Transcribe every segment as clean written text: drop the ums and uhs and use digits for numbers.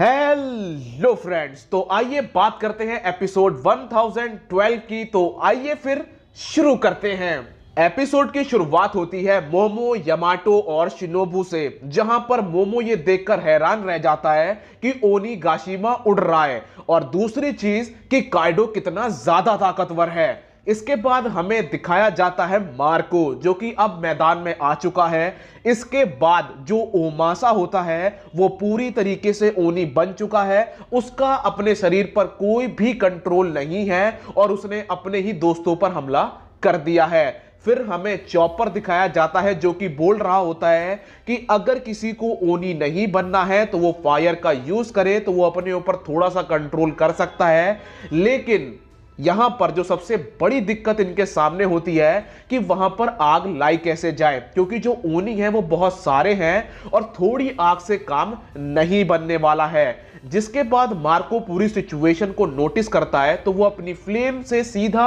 Hello friends, तो आइए बात करते हैं एपिसोड 1012 की। तो आइए फिर शुरू करते हैं। एपिसोड की शुरुआत होती है मोमो, यामाटो और शिनोबू से, जहां पर मोमो ये देखकर हैरान रह जाता है कि ओनीगाशिमा उड़ रहा है और दूसरी चीज कि काइडो कितना ज्यादा ताकतवर है। इसके बाद हमें दिखाया जाता है मार्को, जो कि अब मैदान में आ चुका है। इसके बाद जो ओमासा होता है वो पूरी तरीके से ओनी बन चुका है। उसका अपने शरीर पर कोई भी कंट्रोल नहीं है और उसने अपने ही दोस्तों पर हमला कर दिया है। फिर हमें चॉपर दिखाया जाता है जो कि बोल रहा होता है कि अगर किसी को ओनी नहीं बनना है तो वो फायर का यूज करे तो वो अपने ऊपर थोड़ा सा कंट्रोल कर सकता है। लेकिन यहां पर जो सबसे बड़ी दिक्कत इनके सामने होती है कि वहां पर आग लाई कैसे जाए, क्योंकि जो ओनी है वो बहुत सारे हैं और थोड़ी आग से काम नहीं बनने वाला है। जिसके बाद मार्को पूरी सिचुएशन को नोटिस करता है तो वो अपनी फ्लेम से सीधा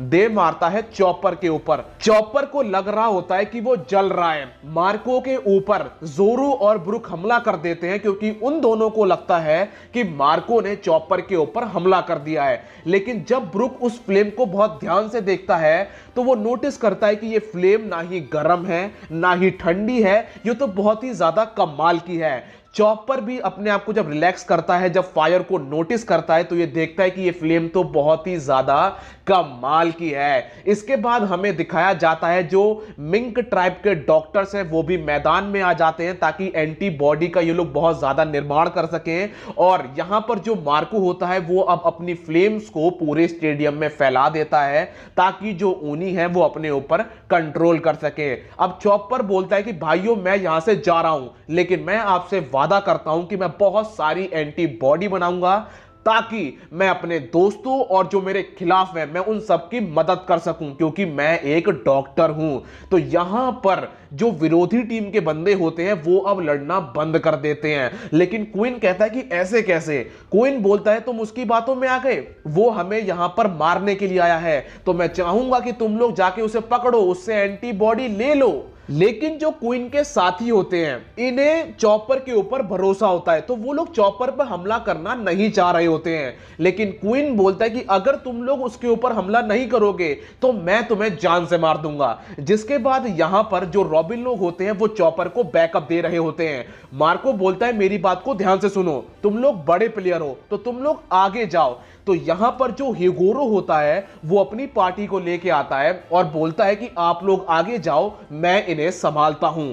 दे मारता है चॉपर के ऊपर। चॉपर को लग रहा होता है कि वो जल रहा है। मार्को के ऊपर जोरो और ब्रुक हमला कर देते हैं क्योंकि उन दोनों को लगता है कि मार्को ने चॉपर के ऊपर हमला कर दिया है। लेकिन जब ब्रुक उस फ्लेम को बहुत ध्यान से देखता है तो वो नोटिस करता है कि ये फ्लेम ना ही गर्म है ना ही ठंडी है, ये तो बहुत ही ज्यादा कमाल की है। चॉपर भी अपने आप को जब रिलैक्स करता है, जब फायर को नोटिस करता है तो ये देखता है कि ये फ्लेम तो बहुत ही ज्यादा कमाल की है। इसके बाद हमें दिखाया जाता है जो मिंक ट्राइब के डॉक्टर्स हैं वो भी मैदान में आ जाते हैं ताकि एंटीबॉडी का ये लोग बहुत ज्यादा निर्माण कर सकें। और यहां पर जो मार्को होता है वो अब अपनी फ्लेम्स को पूरे स्टेडियम में फैला देता है ताकि जो ओनी है वो अपने ऊपर कंट्रोल कर सके। अब चॉपर बोलता है कि भाइयों मैं यहां से जा रहा हूं, लेकिन मैं आपसे वादा करता हूं कि मैं बहुत सारी एंटीबॉडी बनाऊंगा ताकि मैं अपने दोस्तों और जो मेरे खिलाफ हैं मैं उन सब की मदद कर सकूं, क्योंकि मैं एक डॉक्टर हूं। तो यहां पर जो विरोधी टीम के बंदे होते हैं वो अब लड़ना बंद कर देते हैं। लेकिन क्वीन कहता है कि ऐसे कैसे। क्वीन बोलता है तुम उसकी बातों में आ गए, वो हमें यहां पर मारने के लिए आया है, तो मैं चाहूंगा कि तुम लोग जाके उसे पकड़ो, उससे एंटीबॉडी ले लो। लेकिन जो क्वीन के साथी होते हैं इन्हें चॉपर के ऊपर भरोसा होता है तो वो लोग चॉपर पर हमला करना नहीं चाह रहे होते हैं। लेकिन क्वीन बोलता है कि अगर तुम लोग उसके ऊपर हमला नहीं करोगे तो मैं तुम्हें जान से मार दूंगा। जिसके बाद यहां पर जो रॉबिन लोग होते हैं वो चॉपर को बैकअप दे रहे होते हैं। मार्को बोलता है मेरी बात को ध्यान से सुनो, तुम लोग बड़े प्लेयर हो तो तुम लोग आगे जाओ। तो यहां पर जो हिगोरो होता है वो अपनी पार्टी को लेके आता है और बोलता है कि आप लोग आगे जाओ, मैं इन्हें संभालता हूं।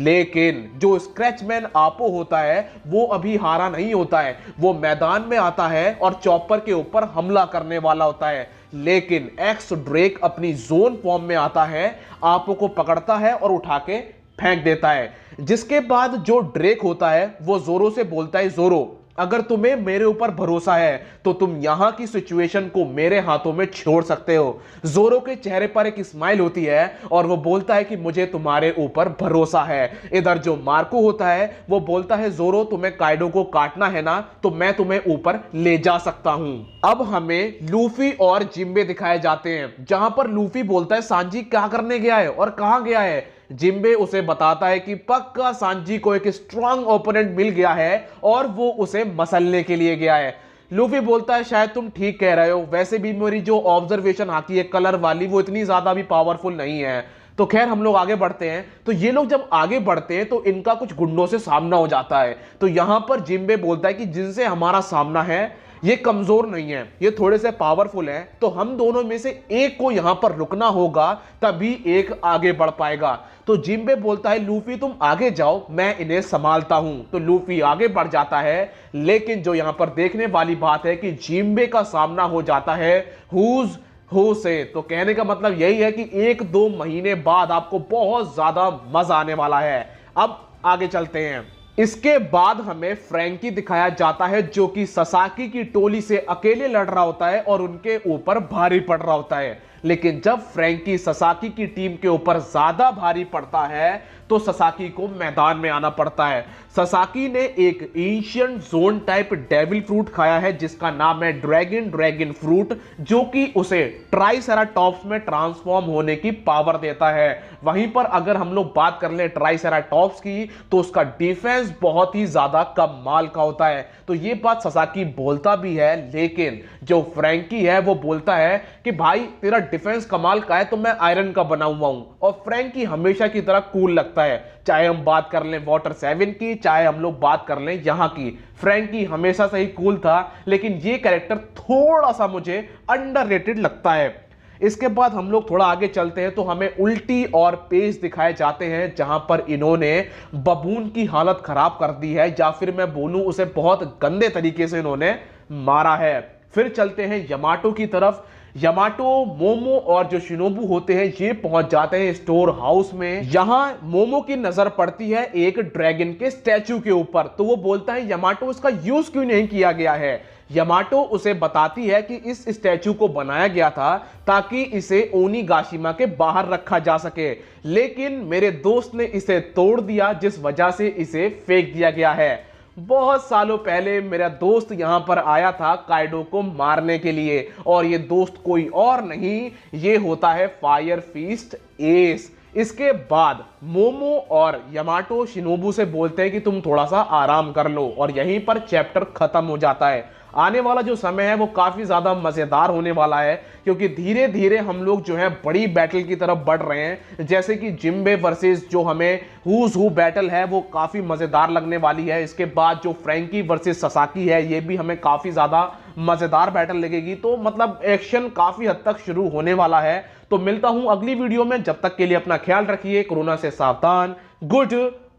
लेकिन जो स्क्रैचमैन आपो होता है वो अभी हारा नहीं होता है। वो मैदान में आता है और चॉपर के ऊपर हमला करने वाला होता है। लेकिन एक्स ड्रेक अपनी जोन फॉर्म में आता है, आपो को पकड़ता है और उठा के फेंक देता है। जिसके बाद जो ड्रेक होता है वो जोरो से बोलता है जोरो अगर तुम्हें मेरे ऊपर भरोसा है तो तुम यहां की सिचुएशन को मेरे हाथों में छोड़ सकते हो। जोरो के चेहरे पर एक स्माइल होती है और वो बोलता है कि मुझे तुम्हारे ऊपर भरोसा है। इधर जो मार्को होता है वो बोलता है जोरो तुम्हें काइडो को काटना है ना, तो मैं तुम्हें ऊपर ले जा सकता हूं। अब हमें लूफी और जिम्बे दिखाए जाते हैं, जहां पर लूफी बोलता है सांजी क्या करने गया है और कहां गया है। जिम्बे उसे बताता है कि पक्का सांजी को एक स्ट्रांग ओपोनेंट मिल गया है और वो उसे मसलने के लिए गया है। लूफी बोलता है शायद तुम ठीक कह रहे हो, वैसे भी मेरी जो ऑब्जर्वेशन आती है कलर वाली वो इतनी ज्यादा भी पावरफुल नहीं है। तो खैर हम लोग आगे बढ़ते हैं। तो ये लोग जब आगे बढ़ते हैं तो इनका कुछ गुंडों से सामना हो जाता है। तो यहां पर जिम्बे बोलता है कि जिनसे हमारा सामना है ये कमजोर नहीं है, ये थोड़े से पावरफुल हैं, तो हम दोनों में से एक को यहां पर रुकना होगा तभी एक आगे बढ़ पाएगा। तो जिम्बे बोलता है लूफी तुम आगे जाओ, मैं इन्हें संभालता हूं। तो लूफी आगे बढ़ जाता है। लेकिन जो यहां पर देखने वाली बात है कि जिम्बे का सामना हो जाता है हुज हो से। तो कहने का मतलब यही है कि 1-2 महीने बाद आपको बहुत ज्यादा मजा आने वाला है। अब आगे चलते हैं। इसके बाद हमें फ्रैंकी दिखाया जाता है जो कि ससाकी की टोली से अकेले लड़ रहा होता है और उनके ऊपर भारी पड़ रहा होता है। लेकिन जब फ्रैंकी ससाकी की टीम के ऊपर ज्यादा भारी पड़ता है तो ससाकी को मैदान में आना पड़ता है। ससाकी ने एक ancient zone type devil fruit खाया है जिसका नाम है ड्रैगन फ्रूट, जो कि उसे ट्राइसेराटॉप्स में ट्रांसफॉर्म होने की पावर देता है। वहीं पर अगर हम लोग बात कर ले ट्राइसेराटॉप्स की तो उसका डिफेंस बहुत ही ज्यादा कमाल का होता है। तो ये बात ससाकी बोलता भी है, लेकिन जो फ्रैंकी है वो बोलता है कि भाई तेरा डिफेंस कमाल का है तो मैं आयरन का बना हुआ हूं। और फ्रैंकी हमेशा की तरह कूल लगता है, चाहे हम बात कर लें वाटर 7 की, चाहे हम लोग बात कर लें यहां की। फ्रैंकी हमेशा से ही कूल था, लेकिन ये कैरेक्टर थोड़ा सा मुझे अंडररेटेड लगता है। इसके बाद हम लोग थोड़ा आगे चलते हैं तो हमें उल्टी और पेज दिखाए जाते हैं जहां पर इन्होंने बबून की हालत खराब कर दी है, या फिर मैं बोलूं उसे बहुत गंदे तरीके से इन्होंने मारा है। फिर चलते हैं यमाटो की तरफ। यमाटो, मोमो और जो शिनोबू होते हैं ये पहुंच जाते हैं स्टोर हाउस में। यहां मोमो की नजर पड़ती है एक ड्रैगन के स्टैचू के ऊपर, तो वो बोलता है यमाटो इसका यूज क्यों नहीं किया गया है। यमाटो उसे बताती है कि इस स्टैचू को बनाया गया था ताकि इसे ओनिगाशिमा के बाहर रखा जा सके, लेकिन मेरे दोस्त ने इसे तोड़ दिया जिस वजह से इसे फेंक दिया गया है। बहुत सालों पहले मेरा दोस्त यहां पर आया था काइडो को मारने के लिए, और ये दोस्त कोई और नहीं, ये होता है फायर फीस्ट एस। इसके बाद मोमो और यमाटो शिनोबू से बोलते हैं कि तुम थोड़ा सा आराम कर लो, और यहीं पर चैप्टर खत्म हो जाता है। आने वाला जो समय है वो काफी ज्यादा मजेदार होने वाला है, क्योंकि धीरे धीरे हम लोग जो है बड़ी बैटल की तरफ बढ़ रहे हैं। जैसे कि जिम्बे वर्सेस जो हमें हुज हु बैटल है वो काफी मजेदार लगने वाली है। इसके बाद जो फ्रैंकी वर्सेस ससाकी है ये भी हमें काफी ज्यादा मजेदार बैटल लगेगी। तो मतलब एक्शन काफी हद तक शुरू होने वाला है। तो मिलता हूं अगली वीडियो में, जब तक के लिए अपना ख्याल रखिए, कोरोना से सावधान, गुड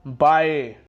बाय।